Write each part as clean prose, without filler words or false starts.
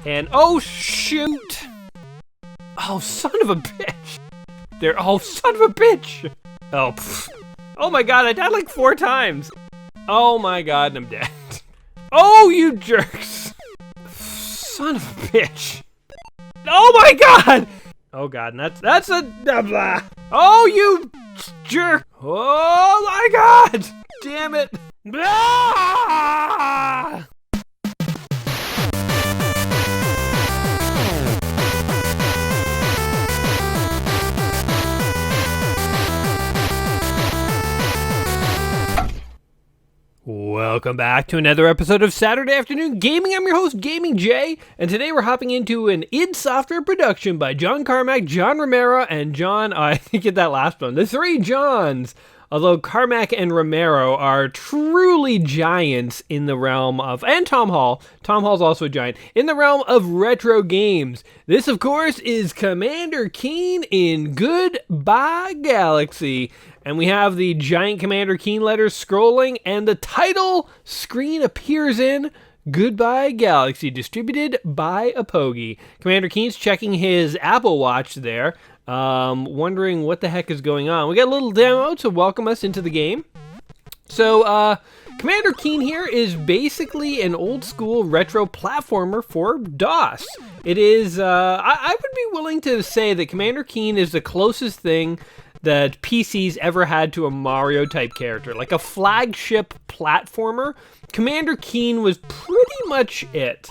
And, oh, shoot! Oh, son of a bitch! Oh, son of a bitch! Oh, pfft. Oh my god, I died like 4 times! Oh my god, and I'm dead. Oh, you jerks! Son of a bitch! Oh my god! Oh god, and that's a... Blah. Oh, you jerk! Oh my god! Damn it! Blah! Welcome back to another episode of Saturday Afternoon Gaming. I'm your host, Gaming Jay, and today we're hopping into an id Software production by John Carmack, John Romero, and John, I think get that last one, the 3 Johns. Although Carmack and Romero are truly giants in the realm of, and Tom Hall. Tom Hall's also a giant in the realm of retro games. This, of course, is Commander Keen in Goodbye Galaxy. And we have the giant Commander Keen letters scrolling, and the title screen appears in Goodbye Galaxy, distributed by Apogee. Commander Keen's checking his Apple Watch there, wondering what the heck is going on. We got a little demo to welcome us into the game. So, Commander Keen here is basically an old school retro platformer for DOS. It is, I would be willing to say that Commander Keen is the closest thing that PCs ever had to a Mario-type character. Like a flagship platformer, Commander Keen was pretty much it.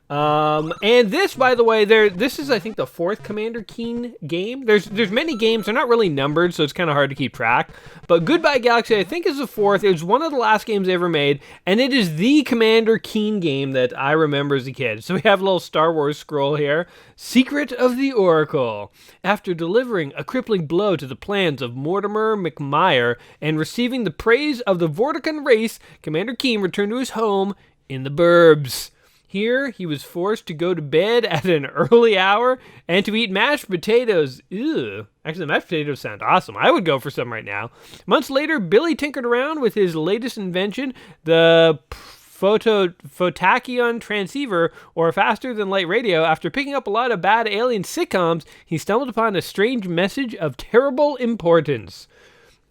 And this, by the way, this is, I think, the 4th Commander Keen game. There's many games. They're not really numbered, so it's kind of hard to keep track. But Goodbye Galaxy, I think, is the 4th. It was one of the last games they ever made, and it is the Commander Keen game that I remember as a kid. So we have a little Star Wars scroll here. Secret of the Oracle. After delivering a crippling blow to the plans of Mortimer McMire and receiving the praise of the Vortican race, Commander Keen returned to his home in the burbs. Here, he was forced to go to bed at an early hour and to eat mashed potatoes. Ew. Actually, the mashed potatoes sound awesome. I would go for some right now. Months later, Billy tinkered around with his latest invention, the Photakion transceiver, or faster-than-light radio. After picking up a lot of bad alien sitcoms, he stumbled upon a strange message of terrible importance.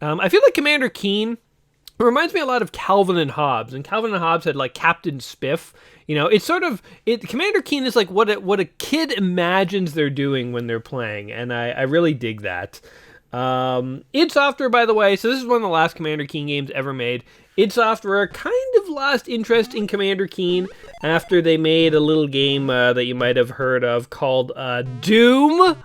I feel like Commander Keen, it reminds me a lot of Calvin and Hobbes, and Calvin and Hobbes had like Captain Spiff. You know, it's sort of, Commander Keen is like what a kid imagines they're doing when they're playing, and I really dig that. id Software, by the way, so this is one of the last Commander Keen games ever made. id Software kind of lost interest in Commander Keen after they made a little game that you might have heard of called Doom.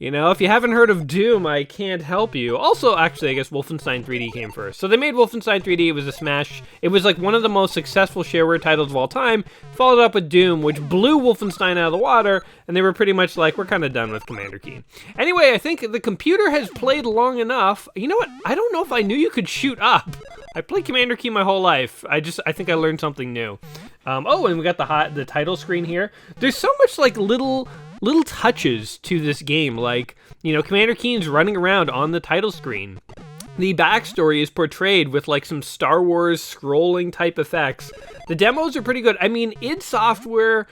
You know, if you haven't heard of Doom, I can't help you. Also, actually, I guess Wolfenstein 3D came first. So they made Wolfenstein 3D. It was a smash. It was like one of the most successful shareware titles of all time. Followed up with Doom, which blew Wolfenstein out of the water. And they were pretty much like, we're kind of done with Commander Keen. Anyway, I think the computer has played long enough. You know what? I don't know if I knew you could shoot up. I played Commander Keen my whole life. I think I learned something new. Oh, and we got the title screen here. There's so much like little touches to this game, like, you know, Commander Keen's running around on the title screen. The backstory is portrayed with like some Star Wars scrolling type effects. The demos are pretty good. I mean, id Software,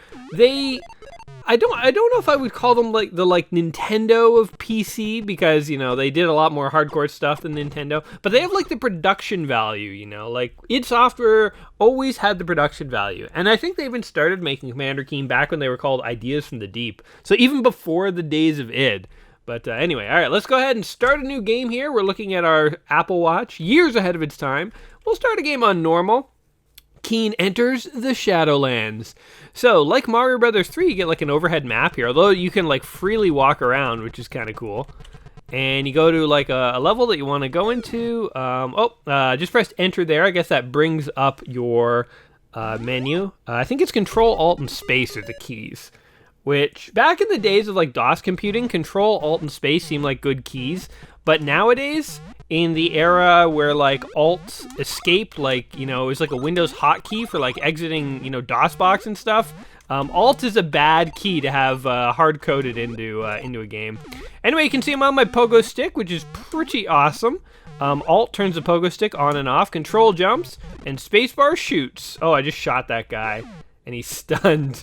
I don't know if I would call them like the Nintendo of PC, because, you know, they did a lot more hardcore stuff than Nintendo, but they have like the production value, you know, like id Software always had the production value. And I think they even started making Commander Keen back when they were called Ideas from the Deep. So even before the days of id. But anyway, all right, let's go ahead and start a new game here. We're looking at our Apple Watch, years ahead of its time. We'll start a game on normal. Keen enters the Shadowlands. So, like Mario Brothers 3, you get like an overhead map here, although you can like freely walk around, which is kind of cool. And you go to like a level that you want to go into. Just press enter there. I guess that brings up your menu. I think it's Control, Alt, and Space are the keys. Which, back in the days of like DOS computing, Control, Alt, and Space seemed like good keys. But nowadays, in the era where like Alt Escape, like, you know, is like a Windows hotkey for like exiting, you know, DOSBox and stuff, Alt is a bad key to have hard-coded into a game. Anyway, you can see I'm on my pogo stick, which is pretty awesome. Alt turns the pogo stick on and off, Control jumps, and spacebar shoots. Oh, I just shot that guy, and he's stunned.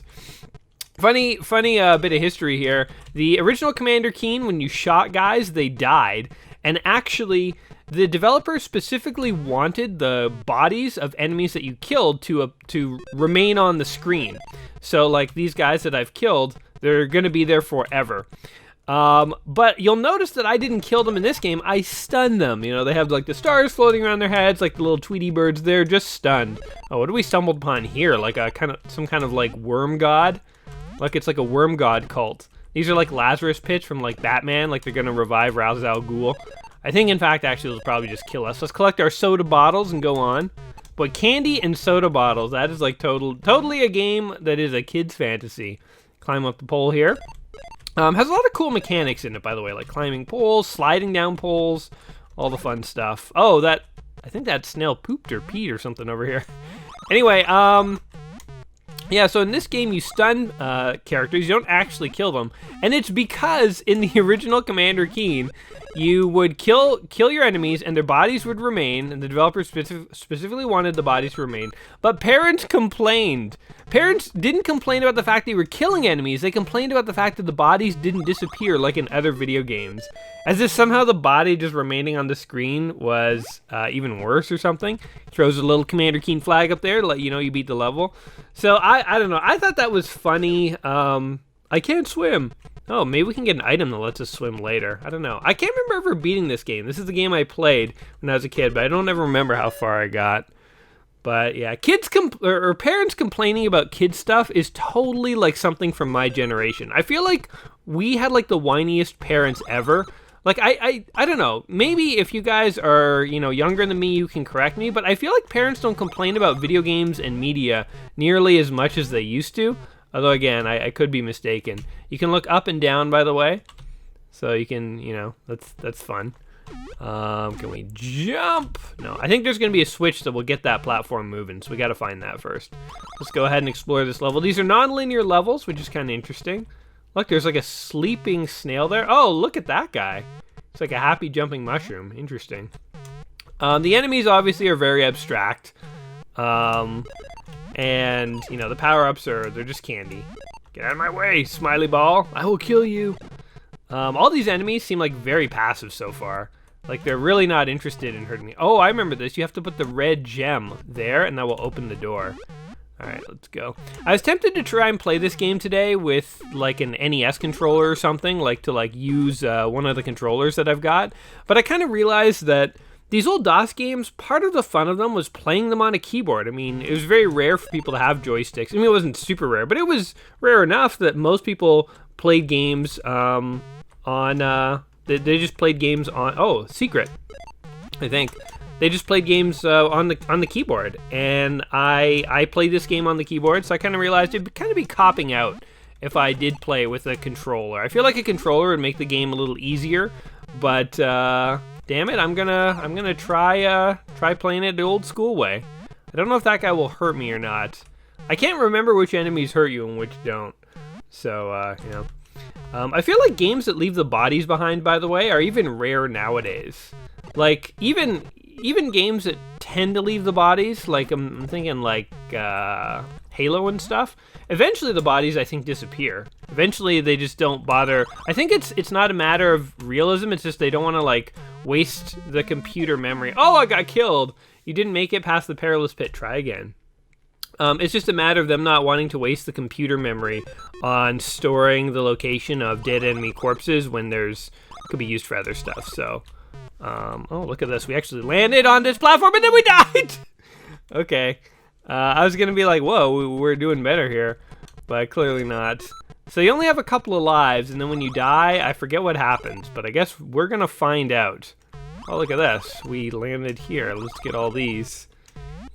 Funny bit of history here. The original Commander Keen, when you shot guys, they died. And actually, the developer specifically wanted the bodies of enemies that you killed to remain on the screen. So, like, these guys that I've killed, they're going to be there forever. But you'll notice that I didn't kill them in this game. I stunned them. You know, they have, like, the stars floating around their heads, like the little Tweety birds. They're just stunned. Oh, what do we stumbled upon here? Like some kind of, like, worm god? Like, it's like a worm god cult. These are like Lazarus pits from, like, Batman. Like, they're going to revive Ra's al Ghul. I think, in fact, actually, they'll probably just kill us. Let's collect our soda bottles and go on. But candy and soda bottles, that is, like, totally a game that is a kid's fantasy. Climb up the pole here. Has a lot of cool mechanics in it, by the way, like climbing poles, sliding down poles, all the fun stuff. Oh, I think that snail pooped or peed or something over here. Anyway, yeah, so in this game, you stun characters. You don't actually kill them. And it's because in the original Commander Keen, you would kill your enemies and their bodies would remain, and the developer specifically wanted the bodies to remain. But parents complained. Parents didn't complain about the fact they were killing enemies. They complained about the fact that the bodies didn't disappear like in other video games. As if somehow the body just remaining on the screen was even worse or something. Throws a little Commander Keen flag up there to let you know you beat the level. So I don't know. I thought that was funny. I can't swim. Oh, maybe we can get an item that lets us swim later. I don't know. I can't remember ever beating this game. This is the game I played when I was a kid, but I don't ever remember how far I got. But yeah, or parents complaining about kid stuff is totally like something from my generation. I feel like we had like the whiniest parents ever. Like I don't know. Maybe if you guys are, you know, younger than me, you can correct me, but I feel like parents don't complain about video games and media nearly as much as they used to. Although, again, I could be mistaken. You can look up and down, by the way. So you can, you know, that's fun. Can we jump? No, I think there's going to be a switch that will get that platform moving. So we got to find that first. Let's go ahead and explore this level. These are non-linear levels, which is kind of interesting. Look, there's like a sleeping snail there. Oh, look at that guy. It's like a happy jumping mushroom. Interesting. The enemies, obviously, are very abstract. And, you know, the power-ups they're just candy. Get out of my way, smiley ball. I will kill you. All these enemies seem like very passive so far. Like, they're really not interested in hurting me. Oh, I remember this. You have to put the red gem there, and that will open the door. All right, let's go. I was tempted to try and play this game today with, like, an NES controller or something, like, to, like, use one of the controllers that I've got. But I kind of realized that these old DOS games, part of the fun of them was playing them on a keyboard. I mean, it was very rare for people to have joysticks. I mean, it wasn't super rare, but it was rare enough that most people played games on, they just played games on, oh, Secret, I think. They just played games on the keyboard, and I played this game on the keyboard, so I kind of realized it'd kind of be copping out if I did play with a controller. I feel like a controller would make the game a little easier, but damn it, I'm gonna try playing it the old school way. I don't know if that guy will hurt me or not. I can't remember which enemies hurt you and which don't. So you know, I feel like games that leave the bodies behind, by the way, are even rare nowadays. Like even games that tend to leave the bodies, like I'm thinking like Halo and stuff. Eventually the bodies, I think, disappear. Eventually they just don't bother. I think it's not a matter of realism, it's just they don't want to like waste the computer memory. Oh, I got killed. You didn't make it past the perilous pit. Try again. It's just a matter of them not wanting to waste the computer memory on storing the location of dead enemy corpses when could be used for other stuff. So, oh, look at this. We actually landed on this platform and then we died. Okay. I was going to be like, whoa, we're doing better here, but clearly not. So you only have a couple of lives, and then when you die, I forget what happens, but I guess we're going to find out. Oh, look at this. We landed here. Let's get all these.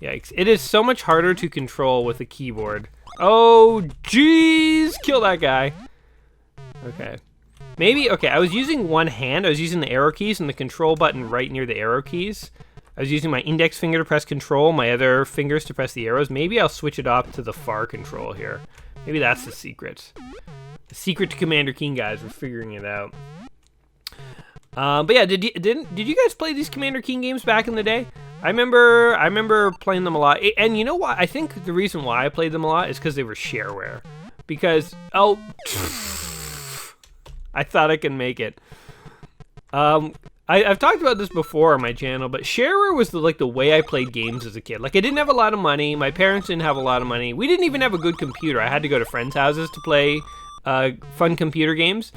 Yikes. It is so much harder to control with a keyboard. Oh, jeez. Kill that guy. Okay. Maybe, okay, I was using one hand. I was using the arrow keys and the control button right near the arrow keys. I was using my index finger to press control, my other fingers to press the arrows. Maybe I'll switch it off to the far control here. Maybe that's the secret. The secret to Commander Keen, guys. We're figuring it out. But yeah, did you guys play these Commander Keen games back in the day? I remember playing them a lot. And you know what? I think the reason why I played them a lot is because they were shareware. because I thought I could make it. I've talked about this before on my channel, but shareware was the way I played games as a kid. Like, I didn't have a lot of money. My parents didn't have a lot of money. We didn't even have a good computer. I had to go to friends' houses to play fun computer games.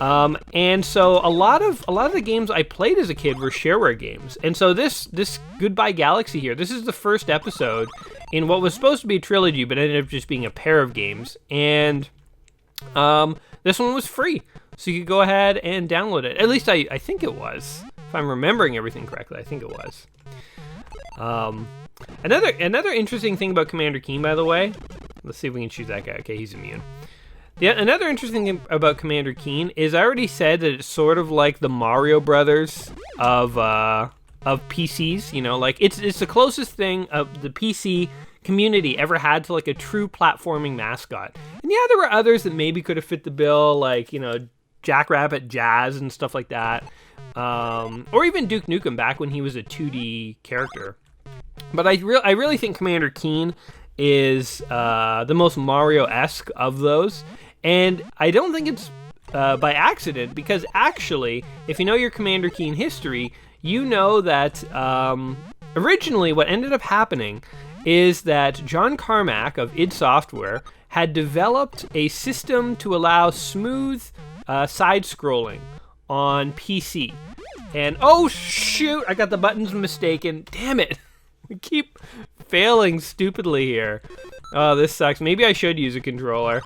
And so a lot of the games I played as a kid were shareware games. And so this Goodbye Galaxy here, this is the first episode in what was supposed to be a trilogy, but ended up just being a pair of games. And this one was free. So you could go ahead and download it. At least I think it was. If I'm remembering everything correctly, I think it was. Another interesting thing about Commander Keen, by the way. Let's see if we can choose that guy. Okay, he's immune. Another interesting thing about Commander Keen is I already said that it's sort of like the Mario Brothers of PCs. You know, like it's the closest thing of the PC community ever had to like a true platforming mascot. And yeah, there were others that maybe could have fit the bill, like, you know, Jackrabbit Jazz and stuff like that, or even Duke Nukem back when he was a 2D character. But I really think Commander Keen is the most Mario-esque of those, and I don't think it's by accident, because actually, if you know your Commander Keen history, you know that originally what ended up happening is that John Carmack of id Software had developed a system to allow smooth side-scrolling on PC. And, oh shoot, I got the buttons mistaken. Damn it. We keep failing stupidly here. Oh, this sucks. Maybe I should use a controller.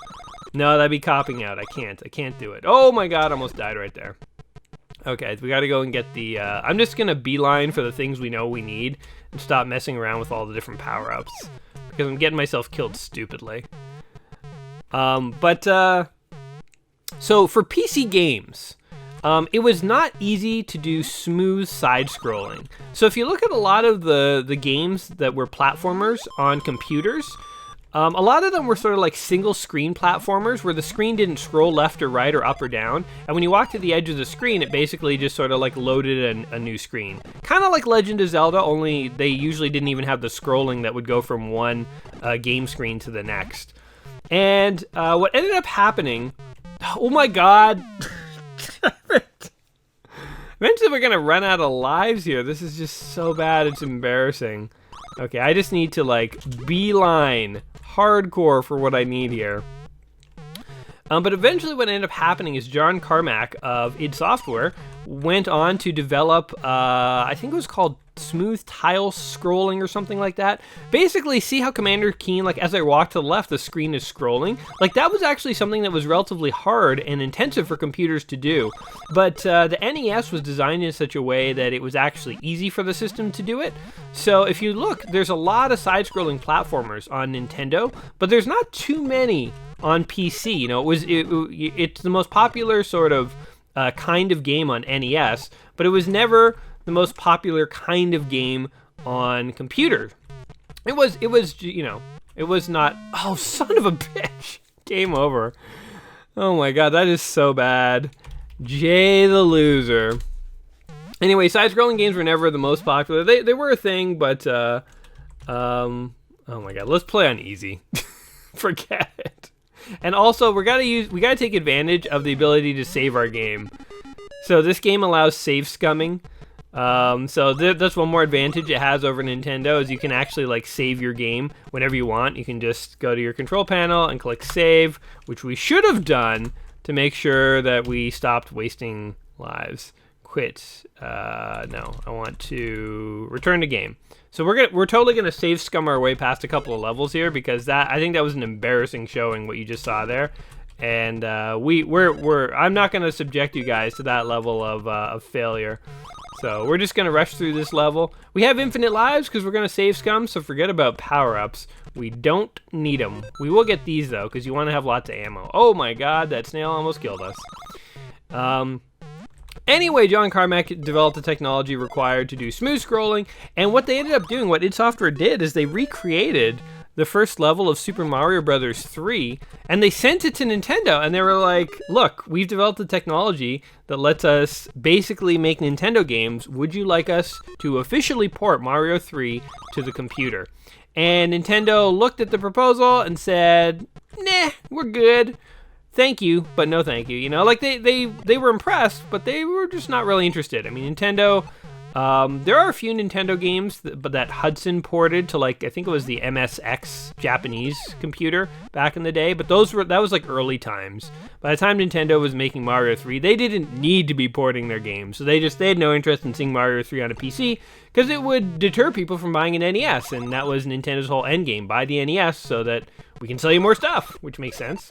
No, that'd be copping out. I can't do it. Oh my god, I almost died right there. Okay, we gotta go and get the, I'm just gonna beeline for the things we know we need and stop messing around with all the different power-ups, because I'm getting myself killed stupidly. So for PC games, it was not easy to do smooth side-scrolling. So if you look at a lot of the games that were platformers on computers, a lot of them were sort of like single-screen platformers where the screen didn't scroll left or right or up or down. And when you walked to the edge of the screen, it basically just sort of like loaded a new screen. Kind of like Legend of Zelda, only they usually didn't even have the scrolling that would go from one game screen to the next. And what ended up happening... Oh my god! Eventually we're gonna run out of lives here. This is just so bad, it's embarrassing. Okay, I just need to like beeline hardcore for what I need here. But eventually what ended up happening is John Carmack of id Software went on to develop, I think it was called smooth tile scrolling or something like that. Basically, see how Commander Keen, like as I walk to the left, the screen is scrolling? Like that was actually something that was relatively hard and intensive for computers to do. But the NES was designed in such a way that it was actually easy for the system to do it. So if you look, there's a lot of side-scrolling platformers on Nintendo, but there's not too many on PC. You know, it's the most popular sort of kind of game on NES, but it was never the most popular kind of game on computer. It was, you know, it was not, oh, son of a bitch. Game over. Oh my god, that is so bad. Jay the loser. Anyway, side-scrolling games were never the most popular. They were a thing, but, oh my god, let's play on easy. Forget it. And also, we gotta take advantage of the ability to save our game. So this game allows save scumming. So that's one more advantage it has over Nintendo, is you can actually like save your game whenever you want. You can just go to your control panel and click save, which we should have done to make sure that we stopped wasting lives. Quit. No, I want to return to game. So we're totally gonna save scum our way past a couple of levels here, because I think that was an embarrassing showing what you just saw there. And I'm not gonna subject you guys to that level of failure. So we're just gonna rush through this level. We have infinite lives because we're gonna save scum, so forget about power-ups. We don't need them. We will get these though, because you want to have lots of ammo. Oh my god, that snail almost killed us. Anyway, John Carmack developed the technology required to do smooth scrolling, and what they ended up doing, what id Software did, is they recreated the first level of Super Mario Bros. 3, and they sent it to Nintendo, and they were like, look, we've developed a technology that lets us basically make Nintendo games. Would you like us to officially port Mario 3 to the computer? And Nintendo looked at the proposal and said, nah, we're good. Thank you, but no thank you. You know, like they were impressed, but they were just not really interested. I mean, Nintendo, there are a few Nintendo games that Hudson ported to, like, I think it was the MSX Japanese computer back in the day, but that was like early times. By the time Nintendo was making Mario 3, they didn't need to be porting their games, so they had no interest in seeing Mario 3 on a PC because it would deter people from buying an NES, and that was Nintendo's whole end game: buy the NES so that we can sell you more stuff, which makes sense.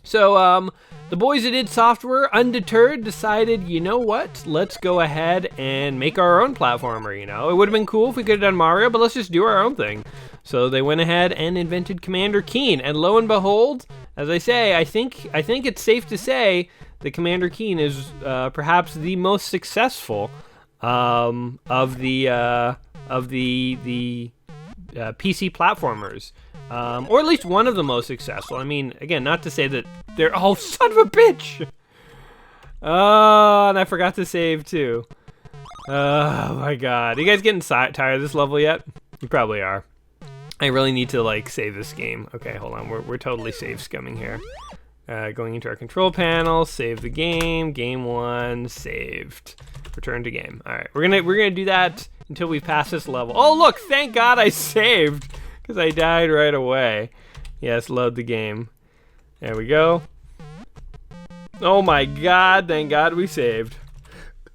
So, the boys at id Software, undeterred, decided, you know what, let's go ahead and make our own platformer, you know? It would have been cool if we could have done Mario, but let's just do our own thing. So they went ahead and invented Commander Keen, and lo and behold, as I say, I think it's safe to say that Commander Keen is perhaps the most successful of the PC platformers. Or at least one of the most successful. I mean, again, not to say that they're... Oh, son of a bitch! Oh, and I forgot to save, too. Oh, my God. Are you guys getting tired of this level yet? You probably are. I really need to, like, save this game. Okay, hold on. We're totally save scumming here. Going into our control panel, save the game. Game 1, saved. Return to game. All right, we're gonna do that until we pass this level. Oh, look! Thank God I saved! Because I died right away. Yes, load the game. There we go. Oh my God, thank God we saved.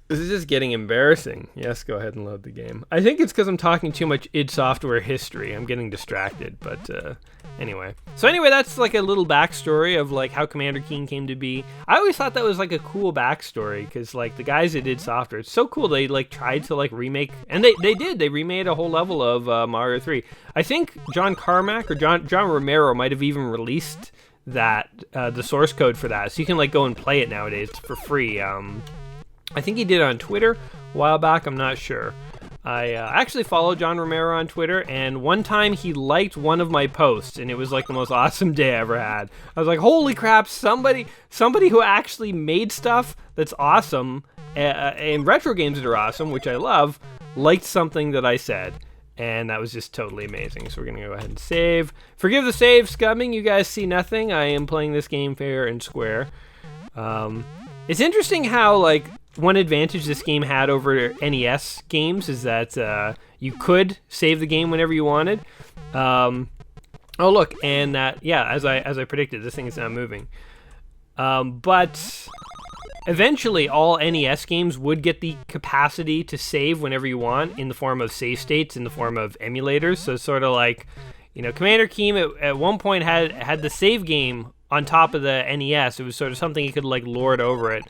This is just getting embarrassing. Yes, go ahead and load the game. I think it's because I'm talking too much id Software history. I'm getting distracted, but anyway. So anyway, that's like a little backstory of like how Commander Keen came to be. I always thought that was like a cool backstory because like the guys at id Software, it's so cool. They like tried to like remake, and they did. They remade a whole level of Mario 3. I think John Carmack or John Romero might have even released that the source code for that, so you can like go and play it nowadays for free. I think he did it on Twitter a while back. I'm not sure. I actually follow John Romero on Twitter, and one time he liked one of my posts, and it was like the most awesome day I ever had. I was like, holy crap, somebody who actually made stuff that's awesome, and retro games that are awesome, which I love, liked something that I said. And that was just totally amazing. So we're going to go ahead and save. Forgive the save scumming. You guys see nothing. I am playing this game fair and square. It's interesting how, like, one advantage this game had over NES games is that you could save the game whenever you wanted. Oh, look, and that, yeah, as I predicted, this thing is not moving. But eventually, all NES games would get the capacity to save whenever you want in the form of save states, in the form of emulators. So it's sort of like, you know, Commander Keen at one point had the save game on top of the NES. It was sort of something you could like lord over it.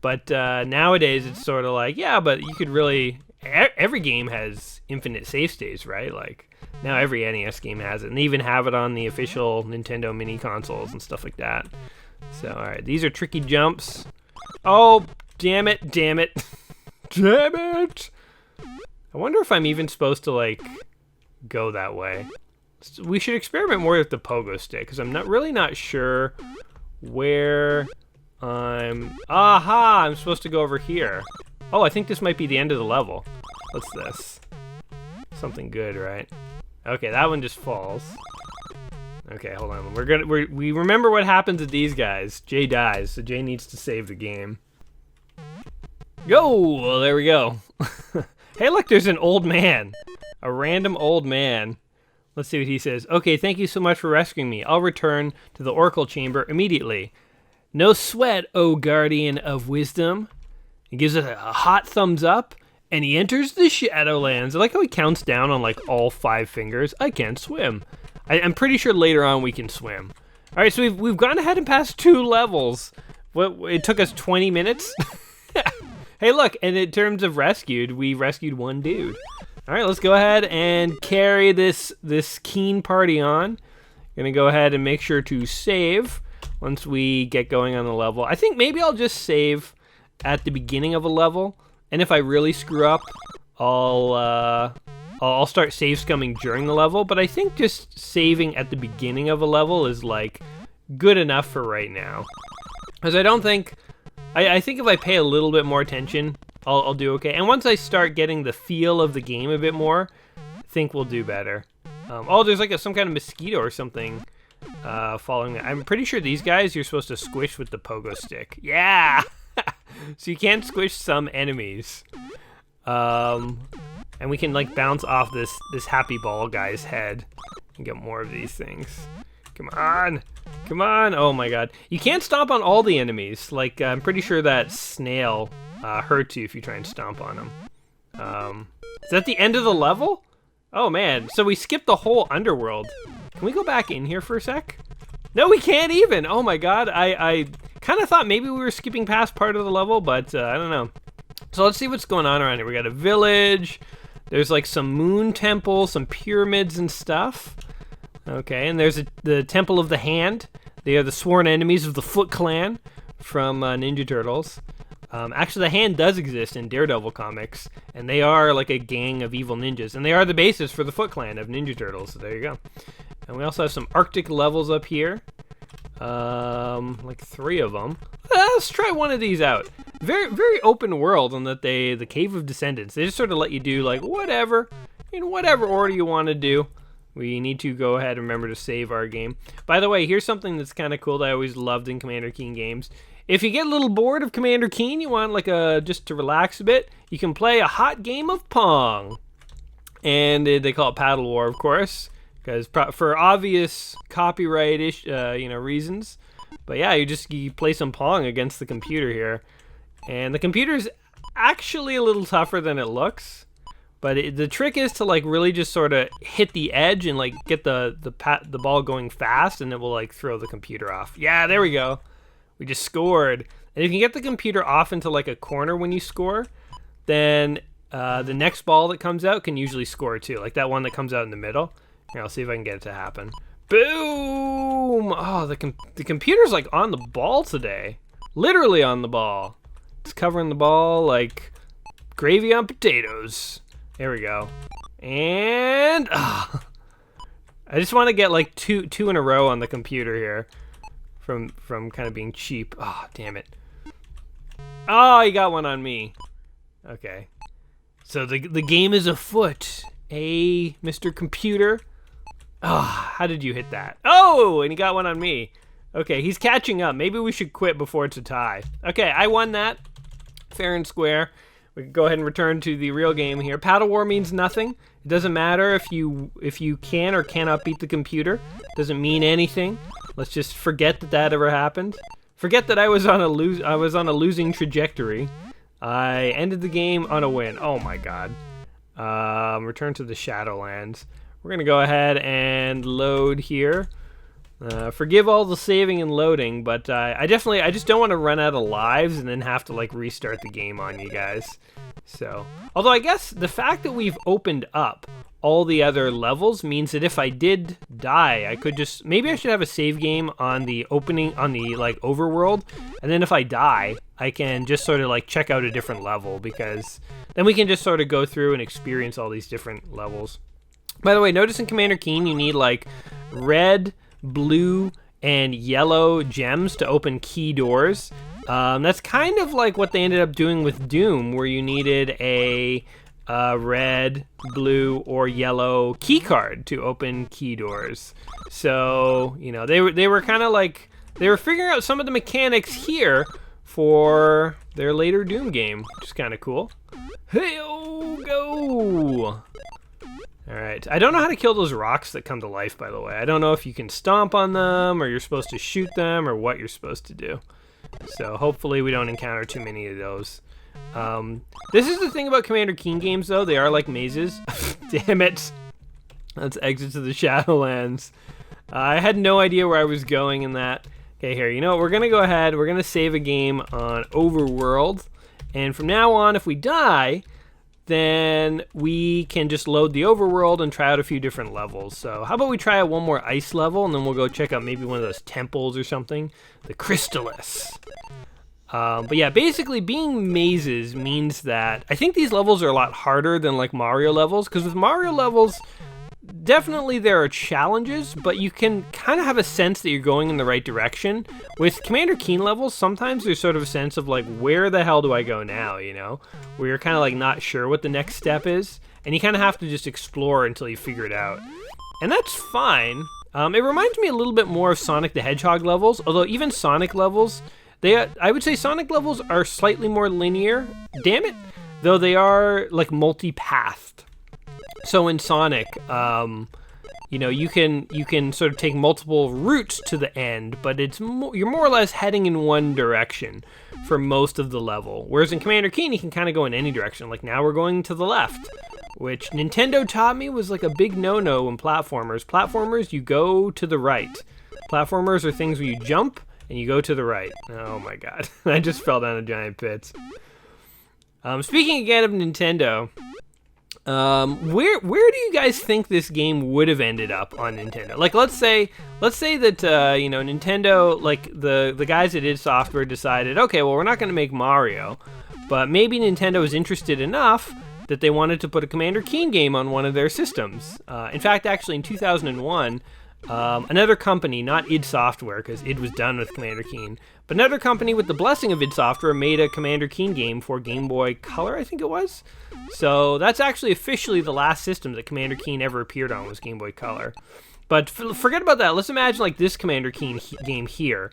But nowadays, it's sort of like, yeah, but you could really... Every game has infinite save states, right? Like, now every NES game has it. And they even have it on the official Nintendo mini consoles and stuff like that. So, alright, these are tricky jumps. Oh, damn it, damn it. Damn it! I wonder if I'm even supposed to, like, go that way. We should experiment more with the pogo stick, because I'm really not sure where... I'm supposed to go over here. Oh, I think this might be the end of the level. What's this? Something good, right? Okay, that one just falls. Okay, hold on. We remember what happens to these guys. Jay dies, so Jay needs to save the game. Yo, well, there we go. Hey, look, there's an old man. A random old man. Let's see what he says. Okay, thank you so much for rescuing me. I'll return to the Oracle Chamber immediately. No sweat, O guardian of wisdom. He gives it a hot thumbs up, and he enters the Shadowlands. I like how he counts down on like all 5 fingers. I can't swim. I'm pretty sure later on we can swim. All right, so we've gone ahead and passed 2 levels. It took us 20 minutes. Hey, look, and in terms of rescued, we rescued 1 dude. All right, let's go ahead and carry this Keen party on. Gonna go ahead and make sure to save once we get going on the level. I think maybe I'll just save at the beginning of a level, and if I really screw up, I'll start save scumming during the level, but I think just saving at the beginning of a level is like good enough for right now. Because I don't think, I think if I pay a little bit more attention, I'll do okay. And once I start getting the feel of the game a bit more, I think we'll do better. Oh, there's like some kind of mosquito or something following me. I'm pretty sure these guys you're supposed to squish with the pogo stick. Yeah! So you can squish some enemies. And we can like bounce off this happy ball guy's head and get more of these things. Come on! Come on! Oh my god. You can't stomp on all the enemies. Like, I'm pretty sure that snail hurts you if you try and stomp on them. Is that the end of the level? Oh man, so we skipped the whole underworld. Can we go back in here for a sec? No, we can't even! Oh my god, I kind of thought maybe we were skipping past part of the level, but I don't know. So let's see what's going on around here. We got a village. There's like some moon temple, some pyramids and stuff. Okay, and there's the Temple of the Hand. They are the sworn enemies of the Foot Clan from Ninja Turtles. Actually, the Hand does exist in Daredevil comics, and they are like a gang of evil ninjas, and they are the basis for the Foot Clan of Ninja Turtles, so there you go. And we also have some Arctic levels up here. Like 3 of them. Let's try one of these out. Very, very open world on that the Cave of Descendants. They just sort of let you do like whatever, in whatever order you want to do. We need to go ahead and remember to save our game. By the way, here's something that's kind of cool that I always loved in Commander Keen games. If you get a little bored of Commander Keen, you want like just to relax a bit, you can play a hot game of Pong. And they call it Paddle War, of course, because for obvious copyright reasons. But yeah, you play some Pong against the computer here. And the computer's actually a little tougher than it looks. But the trick is to like really just sort of hit the edge and like get the ball going fast, and it will like throw the computer off. Yeah, there we go. We just scored. And if you can get the computer off into like a corner when you score, then the next ball that comes out can usually score too. Like that one that comes out in the middle. Here, I'll see if I can get it to happen. Boom! Oh, the computer's like on the ball today. Literally on the ball. It's covering the ball like gravy on potatoes. There we go. And I just want to get like two in a row on the computer here from kind of being cheap. Oh, damn it. Oh, you got one on me. Okay. So the game is afoot. Hey, Mr. Computer. Oh, how did you hit that? Oh, and he got one on me. Okay, he's catching up. Maybe we should quit before it's a tie. Okay, I won that. Fair and square. We can go ahead and return to the real game here. Paddle War means nothing. It doesn't matter if you can or cannot beat the computer. It doesn't mean anything. Let's just forget that ever happened. Forget that I was on a losing trajectory. I ended the game on a win. Oh my god. Return to the Shadowlands. We're gonna go ahead and load here. Forgive all the saving and loading, but I just don't want to run out of lives and then have to like restart the game on you guys. So, although I guess the fact that we've opened up all the other levels means that if I did die, I could just, maybe I should have a save game on the opening, on the like overworld, and then if I die, I can just sort of like check out a different level, because then we can just sort of go through and experience all these different levels. By the way, notice in Commander Keen you need like red, blue, and yellow gems to open key doors. That's kind of like what they ended up doing with Doom, where you needed a red, blue, or yellow key card to open key doors. So, you know, they were kind of like, they were figuring out some of the mechanics here for their later Doom game, which is kind of cool. Hey-oh, go! Alright, I don't know how to kill those rocks that come to life, by the way. I don't know if you can stomp on them, or you're supposed to shoot them, or what you're supposed to do. So hopefully we don't encounter too many of those. This is the thing about Commander Keen games, though. They are like mazes. Damn it. Let's exit to the Shadowlands. I had no idea where I was going in that. Okay, here, you know what? We're going to go ahead. We're going to save a game on Overworld. And from now on, if we die, then we can just load the overworld and try out a few different levels. So how about we try out one more ice level, and then we'll go check out maybe one of those temples or something. The Crystallis. But yeah, basically being mazes means that I think these levels are a lot harder than like Mario levels, because with Mario levels, definitely there are challenges, but you can kind of have a sense that you're going in the right direction. With Commander Keen levels, sometimes there's sort of a sense of like, where the hell do I go now, you know? Where you're kind of like not sure what the next step is, and you kind of have to just explore until you figure it out. And that's fine. It reminds me a little bit more of Sonic the Hedgehog levels, although even Sonic levels, I would say Sonic levels are slightly more linear, damn it, though they are like multi-pathed. So in Sonic, you can sort of take multiple routes to the end, but you're more or less heading in one direction for most of the level. Whereas in Commander Keen, you can kind of go in any direction. Like now we're going to the left, which Nintendo taught me was like a big no-no in platformers. Platformers, you go to the right. Platformers are things where you jump and you go to the right. Oh my god, I just fell down a giant pit. Speaking again of Nintendo, where do you guys think this game would have ended up on Nintendo? Like, let's say that Nintendo, like the guys that did software decided, okay, well, we're not going to make Mario, but maybe Nintendo was interested enough that they wanted to put a Commander Keen game on one of their systems. In fact, actually, in 2001, another company, not id Software, because id was done with Commander Keen, but another company with the blessing of id Software made a Commander Keen game for Game Boy Color, I think it was. So that's actually officially the last system that Commander Keen ever appeared on was Game Boy Color. But forget about that. Let's imagine like this Commander Keen game here.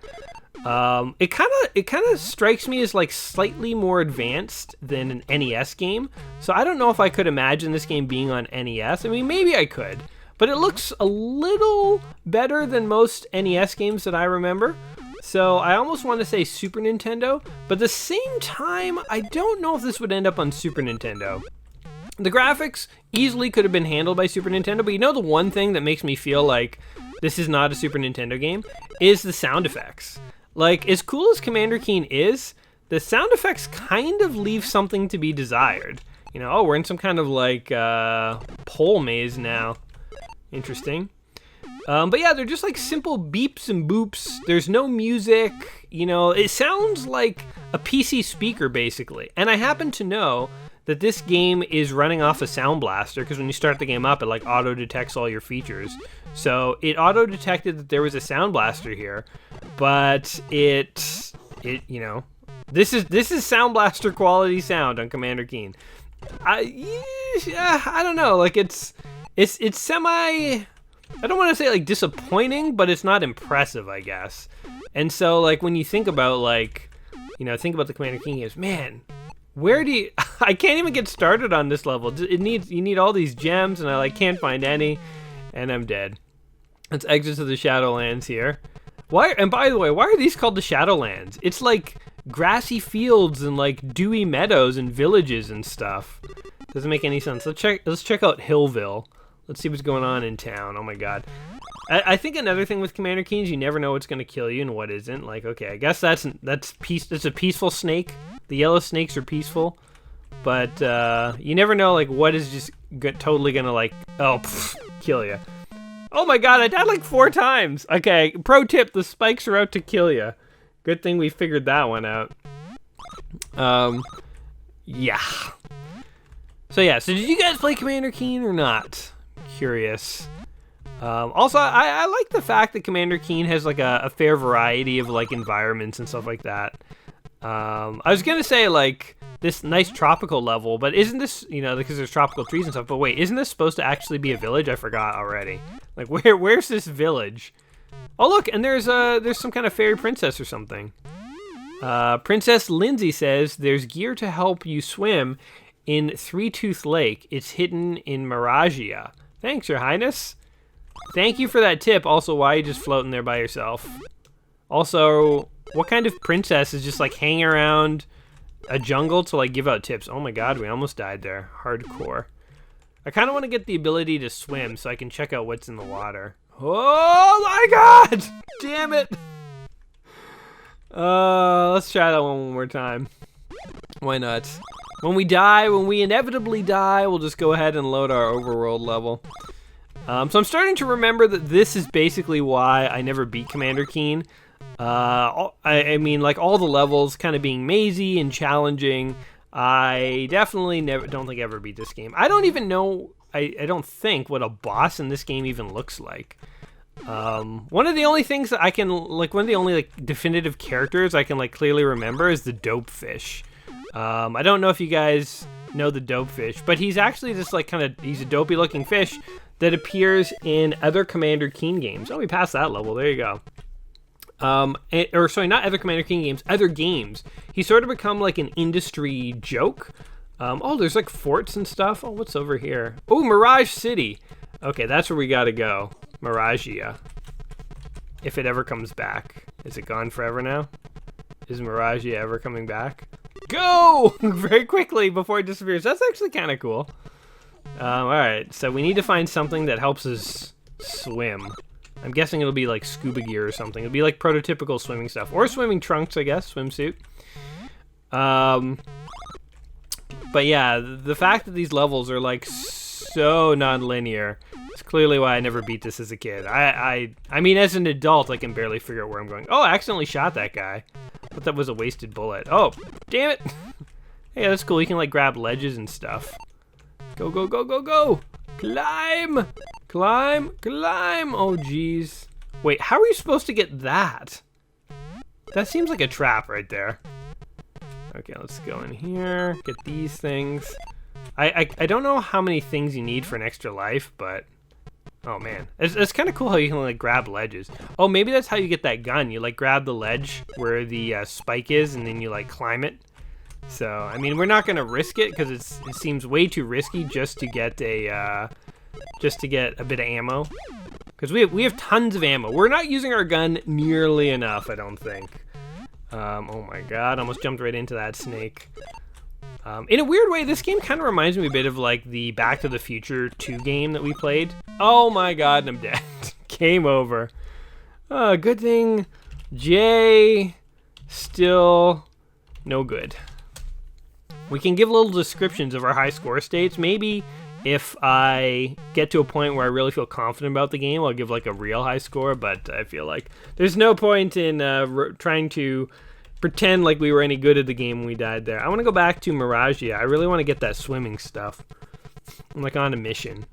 It kind of strikes me as like slightly more advanced than an NES game. So I don't know if I could imagine this game being on NES. I mean, maybe I could, but it looks a little better than most NES games that I remember. So I almost want to say Super Nintendo, but at the same time, I don't know if this would end up on Super Nintendo. The graphics easily could have been handled by Super Nintendo, but you know the one thing that makes me feel like this is not a Super Nintendo game is the sound effects. Like, as cool as Commander Keen is, the sound effects kind of leave something to be desired. You know, oh, we're in some kind of like pole maze now. Interesting. But yeah, they're just like simple beeps and boops. There's no music, it sounds like a PC speaker basically. And I happen to know that this game is running off a Sound Blaster because when you start the game up, it like auto detects all your features. So it auto detected that there was a Sound Blaster here, but this is Sound Blaster quality sound on Commander Keen. I don't know, like it's semi, I don't want to say like disappointing, but it's not impressive, I guess. And so like when you think about the Commander Keen games, man, where do you, I can't even get started on this level. You need all these gems and I can't find any and I'm dead. Let's exit to the Shadowlands here. And by the way, why are these called the Shadowlands? It's like grassy fields and like dewy meadows and villages and stuff. Doesn't make any sense. Let's check out Hillville. Let's see what's going on in town. Oh my god. I think another thing with Commander Keen is you never know what's going to kill you and what isn't. Like, okay, I guess that's a peaceful snake. The yellow snakes are peaceful. But you never know like what is just totally going to kill you. Oh my god, I died like 4 times. Okay, pro tip, the spikes are out to kill you. Good thing we figured that one out. Yeah. So did you guys play Commander Keen or not? Curious. Also, I like the fact that Commander Keen has like a fair variety of like environments and stuff like that. I was gonna say like this nice tropical level, but isn't this, because there's tropical trees and stuff, but wait, isn't this supposed to actually be a village? I forgot already. Like where's this village? Oh look, and there's some kind of fairy princess or something. Princess Lindsay says there's gear to help you swim in Three Tooth Lake. It's hidden in Miragia. Thanks, Your Highness. Thank you for that tip. Also, why are you just floating there by yourself? Also, what kind of princess is just like hanging around a jungle to like give out tips? Oh my god, we almost died there. Hardcore. I kind of want to get the ability to swim so I can check out what's in the water. Oh my god! Damn it! Let's try that one more time. Why not? When we inevitably die, we'll just go ahead and load our overworld level. So I'm starting to remember that this is basically why I never beat Commander Keen. I mean, like all the levels kind of being mazy and challenging. I definitely don't think I ever beat this game. I don't even know, I don't think what a boss in this game even looks like. One of the only things that I can, one of the only definitive characters I can clearly remember is the dope fish. I don't know if you guys know the dope fish, but he's actually just like he's a dopey looking fish that appears in other Commander Keen games. Oh, we passed that level. There you go. Or sorry, not other Commander Keen games, other games. He's sort of become like an industry joke. Oh, there's like forts and stuff. Oh, what's over here? Oh, Mirage City. Okay, that's where we gotta go. Miragia. If it ever comes back. Is it gone forever now? Is Miragia ever coming back? Go! Very quickly before it disappears. That's actually kind of cool. Alright, so we need to find something that helps us swim. I'm guessing it'll be like scuba gear or something. It'll be like prototypical swimming stuff. Or swimming trunks, I guess. Swimsuit. But yeah, the fact that these levels are like so non-linear is clearly why I never beat this as a kid. I mean, as an adult, I can barely figure out where I'm going. Oh, I accidentally shot that guy. But that was a wasted bullet. Oh, damn it. Hey, that's cool. You can like grab ledges and stuff. Go, go, go, go, go. Climb. Climb, climb. Oh, geez. Wait, how are you supposed to get that? That seems like a trap right there. Okay, let's go in here, get these things. I don't know how many things you need for an extra life, but oh man, it's kind of cool how you can like grab ledges. Oh, maybe that's how you get that gun. You like grab the ledge where the spike is, and then you like climb it. So I mean, we're not gonna risk it because it seems way too risky just to get a bit of ammo. Because we have tons of ammo. We're not using our gun nearly enough, I don't think. Oh my god, almost jumped right into that snake. In a weird way, this game kind of reminds me a bit of like the Back to the Future 2 game that we played. Oh my god, I'm dead. Game over. Good thing Jay still no good. We can give little descriptions of our high score states. Maybe if I get to a point where I really feel confident about the game, I'll give like a real high score, but I feel like there's no point in trying to pretend like we were any good at the game when we died there. I want to go back to Miragia. I really want to get that swimming stuff. I'm like on a mission.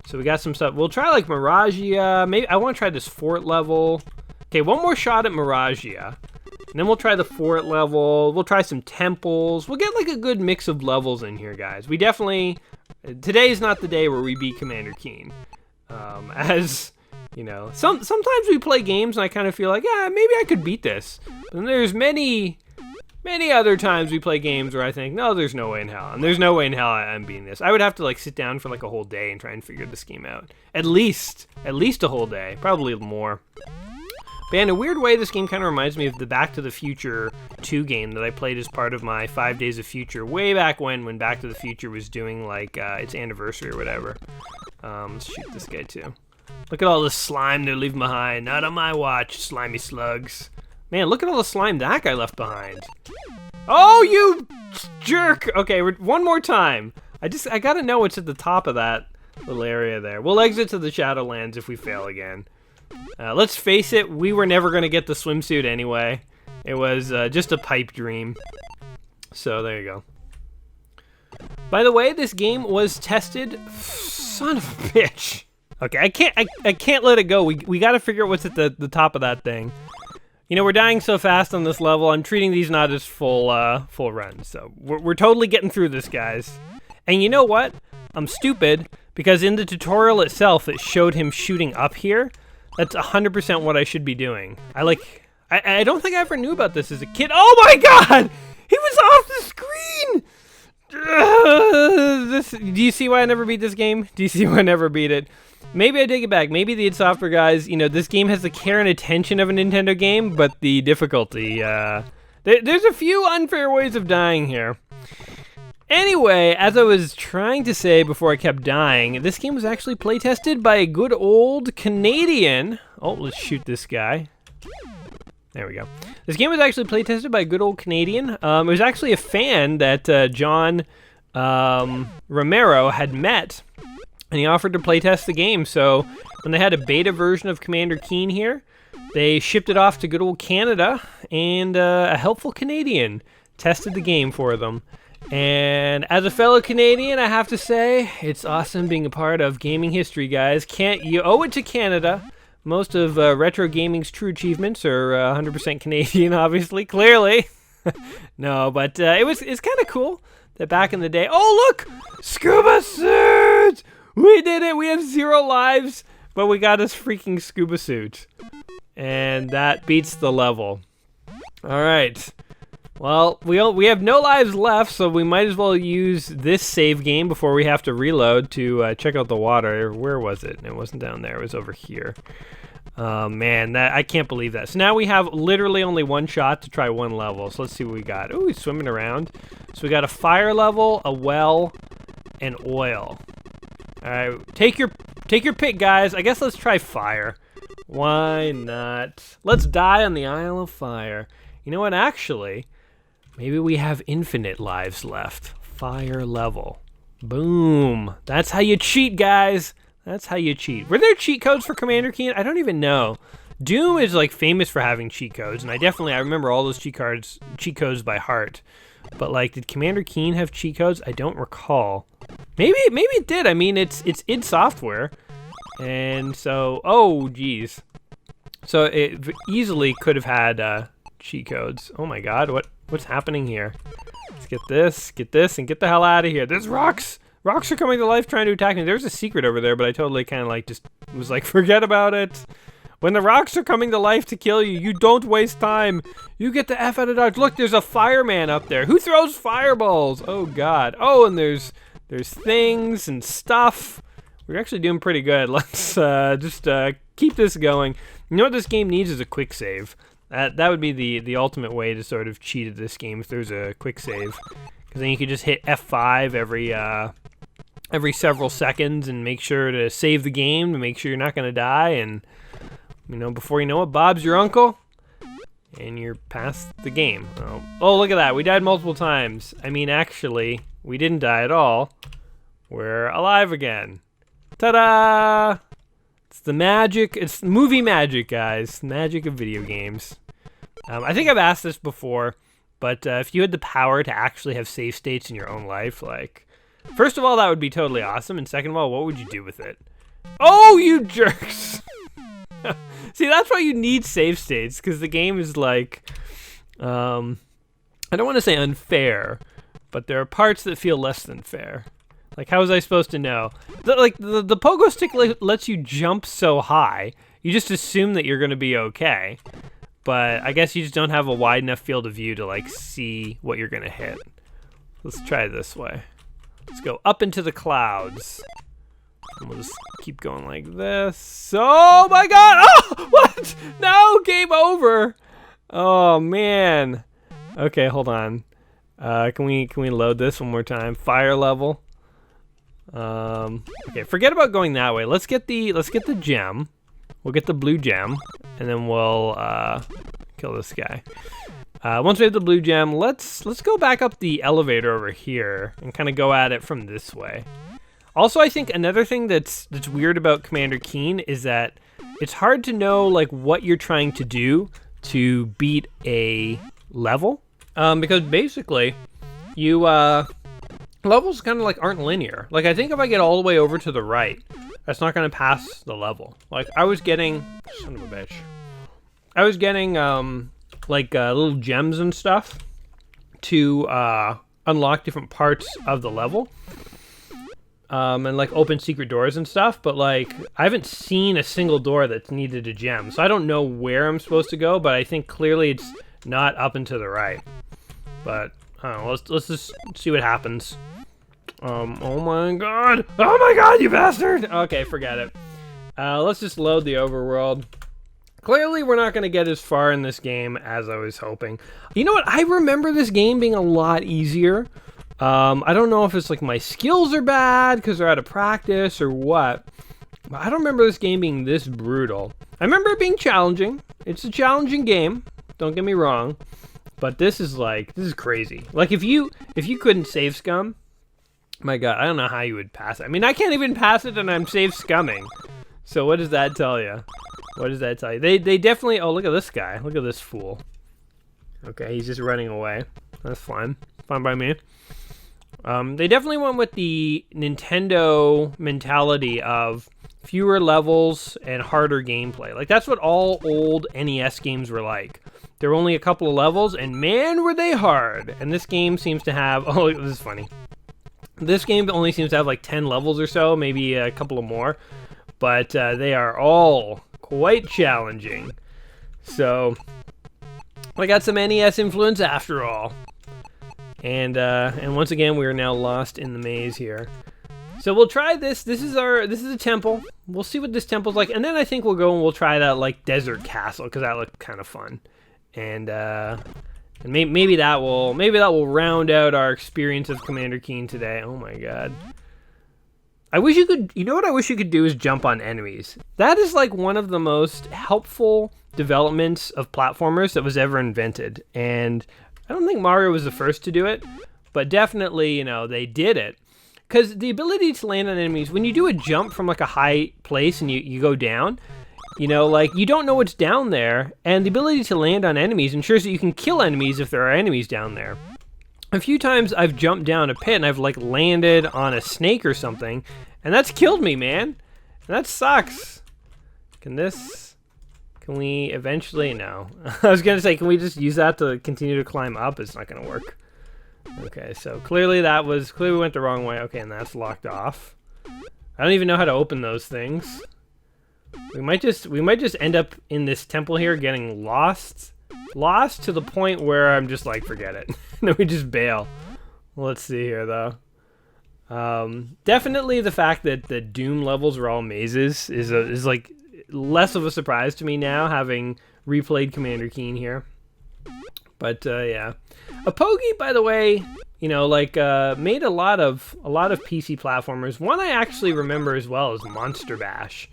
So we got some stuff. We'll try like Miragia. Maybe I want to try this fort level. Okay, one more shot at Miragia. And then we'll try the fort level. We'll try some temples. We'll get like a good mix of levels in here, guys. We definitely... Today's not the day where we beat Commander Keen. As, you know, sometimes we play games and I kind of feel like, yeah, maybe I could beat this. But then there's many other times we play games where I think, no, there's no way in hell. And there's no way in hell I'm beating this. I would have to like sit down for like a whole day and try and figure this game out. At least a whole day. Probably more. But in a weird way, this game kind of reminds me of the Back to the Future 2 game that I played as part of my 5 Days of Future way back when Back to the Future was doing like its anniversary or whatever. Let's shoot this guy too. Look at all the slime they're leaving behind. Not on my watch, slimy slugs. Man, look at all the slime that guy left behind. Oh, you jerk! Okay, one more time. I gotta know what's at the top of that little area there. We'll exit to the Shadowlands if we fail again. Let's face it, we were never going to get the swimsuit anyway. It was just a pipe dream. So there you go. By the way, this game was tested... Son of a bitch. Okay, I can't let it go. We got to figure out what's at the top of that thing. You know, we're dying so fast on this level. I'm treating these not as full runs. So we're totally getting through this, guys. And you know what? I'm stupid because in the tutorial itself, it showed him shooting up here. That's 100% what I should be doing. I don't think I ever knew about this as a kid. Oh my god! He was off the screen! Do you see why I never beat this game? Do you see why I never beat it? Maybe I take it back. Maybe the id Software guys, you know, this game has the care and attention of a Nintendo game, but the difficulty, there's a few unfair ways of dying here. Anyway, as I was trying to say before I kept dying, this game was actually playtested by a good old Canadian. Oh, let's shoot this guy. There we go. This game was actually playtested by a good old Canadian. It was actually a fan that John Romero had met, and he offered to playtest the game. So when they had a beta version of Commander Keen here, they shipped it off to good old Canada, and a helpful Canadian tested the game for them. And as a fellow Canadian, I have to say, it's awesome being a part of gaming history, guys. You owe it to Canada. Most of retro gaming's true achievements are 100% Canadian, obviously, clearly. No, but it's kind of cool that back in the day... Oh, look! Scuba suit! We did it! We have 0 lives, but we got us freaking scuba suit. And that beats the level. All right. Well, we have no lives left, so we might as well use this save game before we have to reload to check out the water. Where was it? It wasn't down there. It was over here. Man, I can't believe that. So now we have literally only 1 shot to try 1 level. So let's see what we got. Ooh, he's swimming around. So we got a fire level, a well, and oil. All right, take your pick, guys. I guess let's try fire. Why not? Let's die on the Isle of Fire. You know what? Actually, maybe we have infinite lives left. Fire level. Boom. That's how you cheat, guys. That's how you cheat. Were there cheat codes for Commander Keen? I don't even know. Doom is like famous for having cheat codes, and I remember all those cheat codes by heart. But like, did Commander Keen have cheat codes? I don't recall. Maybe it did. I mean, it's id Software. And so, oh geez. So it easily could have had cheat codes. Oh my god, what's happening here? Let's get this, and get the hell out of here. There's rocks! Rocks are coming to life trying to attack me. There's a secret over there, but I totally kind of like just was like, forget about it. When the rocks are coming to life to kill you, you don't waste time. You get the F out of dodge. Look, there's a fireman up there. Who throws fireballs? Oh god. Oh, and there's things and stuff. We're actually doing pretty good. Let's just keep this going. You know what this game needs is a quick save. That would be the ultimate way to sort of cheat at this game if there's a quick save. Because then you could just hit F5 every several seconds and make sure to save the game to make sure you're not going to die. And, you know, before you know it, Bob's your uncle. And you're past the game. Oh, look at that. We died multiple times. I mean, actually, we didn't die at all. We're alive again. Ta-da! It's the magic. It's movie magic, guys. Magic of video games. I think I've asked this before, but if you had the power to actually have save states in your own life, like, first of all, that would be totally awesome, and second of all, what would you do with it? Oh, you jerks! See, that's why you need save states, because the game is like, I don't want to say unfair, but there are parts that feel less than fair. Like, how was I supposed to know? The pogo stick lets you jump so high, you just assume that you're going to be okay. But I guess you just don't have a wide enough field of view to, like, see what you're going to hit. Let's try it this way. Let's go up into the clouds. And we'll just keep going like this. Oh, my God! Oh, what? No, game over! Oh, man. Okay, hold on. Can we load this one more time? Fire level. Okay, forget about going that way. Let's get the gem. We'll get the blue gem, and then we'll kill this guy. Once we have the blue gem, let's go back up the elevator over here and kind of go at it from this way. Also, I think another thing that's weird about Commander Keen is that it's hard to know like what you're trying to do to beat a level, because basically you levels kind of like aren't linear. Like, I think if I get all the way over to the right, that's not going to pass the level. Like, I was getting, son of a bitch. I was getting like little gems and stuff to unlock different parts of the level. And like open secret doors and stuff, but like I haven't seen a single door that's needed a gem. So I don't know where I'm supposed to go, but I think clearly it's not up and to the right. But I don't know, let's just see what happens. Oh my god! Oh my god, you bastard! Okay, forget it. Let's just load the overworld. Clearly, we're not going to get as far in this game as I was hoping. You know what? I remember this game being a lot easier. I don't know if it's like my skills are bad because they're out of practice or what. But I don't remember this game being this brutal. I remember it being challenging. It's a challenging game. Don't get me wrong. But this is crazy. Like, if you couldn't save scum, my god, I don't know how you would pass it. I mean, I can't even pass it and I'm save scumming. So what does that tell you? What does that tell you? They definitely, oh, look at this guy. Look at this fool. Okay, he's just running away. That's fine. Fine by me. They definitely went with the Nintendo mentality of fewer levels and harder gameplay. Like, that's what all old NES games were like. There were only a couple of levels, and man, were they hard. And this game seems to have, oh, this is funny. This game only seems to have like 10 levels or so, maybe a couple of more. But they are all quite challenging. So, I got some NES influence after all. And once again, we are now lost in the maze here. So we'll try this. This is a temple. We'll see what this temple's like, and then I think we'll go and we'll try that like desert castle because that looked kind of fun, and maybe that will round out our experience of Commander Keen today. Oh my god! I wish you could. You know what I wish you could do is jump on enemies. That is like one of the most helpful developments of platformers that was ever invented, and I don't think Mario was the first to do it, but definitely they did it. Because the ability to land on enemies, when you do a jump from like a high place and you go down, like you don't know what's down there, and the ability to land on enemies ensures that you can kill enemies if there are enemies down there. A few times I've jumped down a pit and I've like landed on a snake or something, and that's killed me, man. And that sucks. Can we eventually, no. I was going to say, can we just use that to continue to climb up? It's not going to work. Okay, so clearly we went the wrong way. Okay, and that's locked off. I don't even know how to open those things. We might just end up in this temple here getting lost to the point where I'm just like, forget it. Then we just bail. Let's see here though. Definitely the fact that the Doom levels are all mazes is like less of a surprise to me now, having replayed Commander Keen here. But yeah, Apogi, by the way, made a lot of PC platformers. One I actually remember as well is Monster Bash,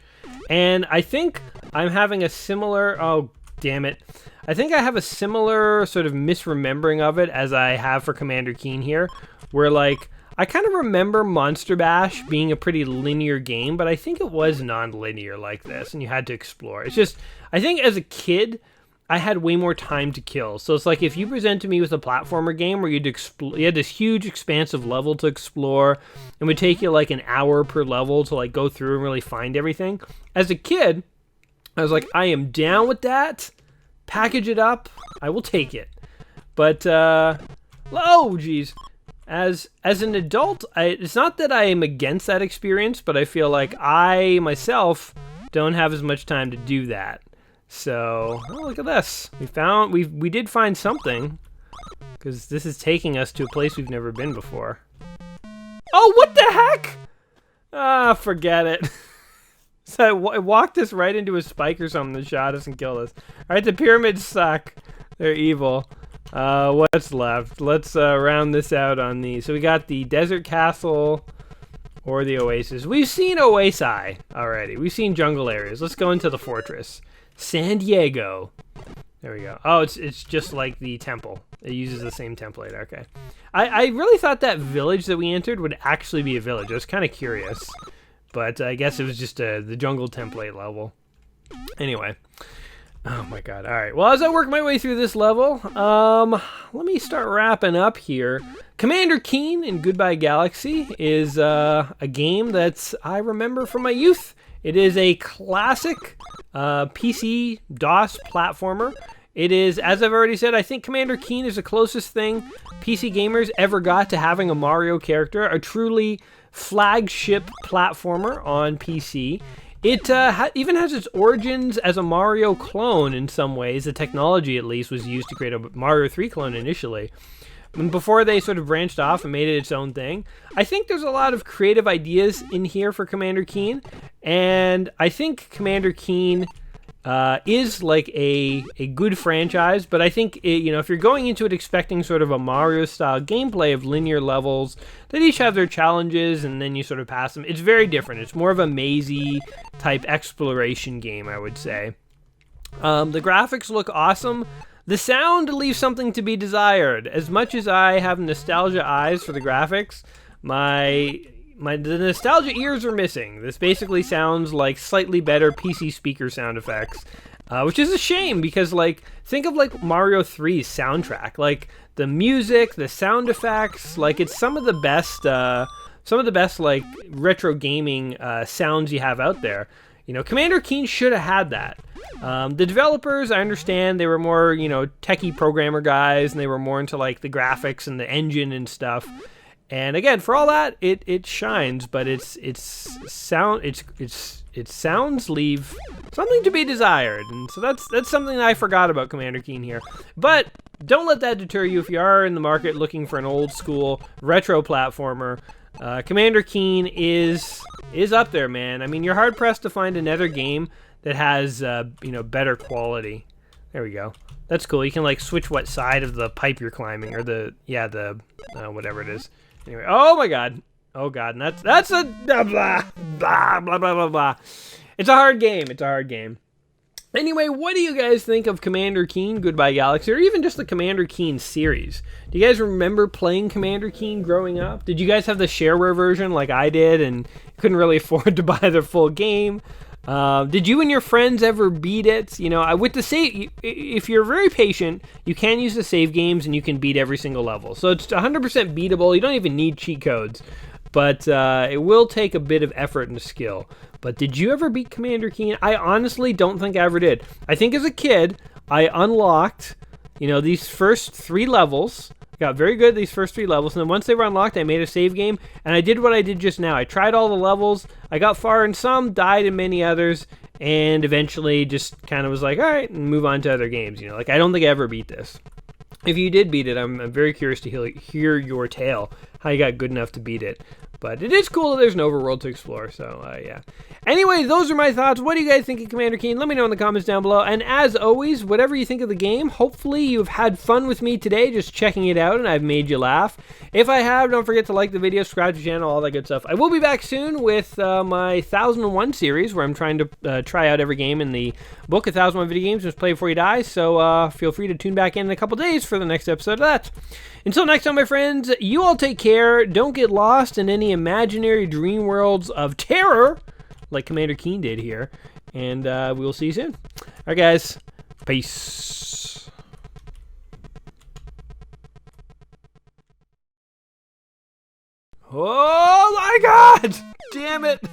and I think I'm having a similar. Oh, damn it! I think I have a similar sort of misremembering of it as I have for Commander Keen here, where like I kind of remember Monster Bash being a pretty linear game, but I think it was non-linear like this, and you had to explore. It's just I think as a kid, I had way more time to kill. So it's like if you presented me with a platformer game where you had this huge expansive level to explore, and would take you like an hour per level to like go through and really find everything. As a kid, I was like, I am down with that. Package it up. I will take it. But oh geez. As an adult, it's not that I am against that experience, but I feel like I myself don't have as much time to do that. So, oh, look at this. We did find something, because this is taking us to a place we've never been before. Oh, what the heck? Ah, forget it. So it walked us right into a spike or something that shot us and killed us. All right, the pyramids suck. They're evil. What's left? Let's round this out on the. So we got the desert castle or the oasis. We've seen Oasi already. We've seen jungle areas. Let's go into the fortress. San Diego. There we go. Oh, it's just like the temple. It uses the same template. Okay. I really thought that village that we entered would actually be a village. I was kind of curious. But I guess it was just the jungle template level. Anyway. Oh my god. Alright. Well, as I work my way through this level, let me start wrapping up here. Commander Keen in Goodbye Galaxy is a game that I remember from my youth. It is a classic PC DOS platformer. It is, as I've already said, I think Commander Keen is the closest thing PC gamers ever got to having a Mario character, a truly flagship platformer on PC. It even has its origins as a Mario clone in some ways. The technology, at least, was used to create a Mario 3 clone initially. And before they sort of branched off and made it its own thing. I think there's a lot of creative ideas in here for Commander Keen. And I think Commander Keen is like a good franchise. But I think, if you're going into it expecting sort of a Mario-style gameplay of linear levels that each have their challenges and then you sort of pass them, it's very different. It's more of a mazy type exploration game, I would say. The graphics look awesome. The sound leaves something to be desired. As much as I have nostalgia eyes for the graphics, the nostalgia ears are missing. This basically sounds like slightly better PC speaker sound effects, which is a shame because, think of Mario 3's soundtrack. The music, the sound effects, it's some of the best retro gaming sounds you have out there. You know, Commander Keen should have had that. The developers, I understand, they were more, you know, techie programmer guys, and they were more into like the graphics and the engine and stuff. And again, for all that, it shines, but its sounds leave something to be desired, and so that's something that I forgot about Commander Keen here. But don't let that deter you if you are in the market looking for an old school retro platformer. Commander Keen is up there, man. I mean, you're hard pressed to find another game that has you know, better quality. There we go. That's cool. You can like switch what side of the pipe you're climbing, or the whatever it is. Anyway, oh my god. Oh god, and that's a blah blah blah blah blah blah. It's a hard game. It's a hard game. Anyway, what do you guys think of Commander Keen, Goodbye Galaxy, or even just the Commander Keen series? Do you guys remember playing Commander Keen growing up? Did you guys have the shareware version like I did and couldn't really afford to buy the full game? Did you and your friends ever beat it? You know, with the save, if you're very patient, you can use the save games and you can beat every single level. So it's 100% beatable. You don't even need cheat codes, but it will take a bit of effort and skill. But did you ever beat Commander Keen? I honestly don't think I ever did. I think as a kid, I unlocked, you know, these first 3 levels. Got very good at these first 3 levels, and then once they were unlocked, I made a save game, and I did what I did just now. I tried all the levels. I got far in some, died in many others, and eventually just kind of was like, all right, and move on to other games. You know, like I don't think I ever beat this. If you did beat it, I'm very curious to hear your tale, how you got good enough to beat it. But it is cool that there's an overworld to explore, so yeah. Anyway, those are my thoughts. What do you guys think of Commander Keen? Let me know in the comments down below. And as always, whatever you think of the game, hopefully you've had fun with me today just checking it out and I've made you laugh. If I have, don't forget to like the video, subscribe to the channel, all that good stuff. I will be back soon with my 1001 series where I'm trying to try out every game in the book, 1001 Video Games, Just Play Before You Die. So feel free to tune back in a couple days for the next episode of that. Until next time, my friends, you all take care. Don't get lost in any imaginary dream worlds of terror like Commander Keen did here. And we will see you soon. All right, guys. Peace. Oh, my God. Damn it.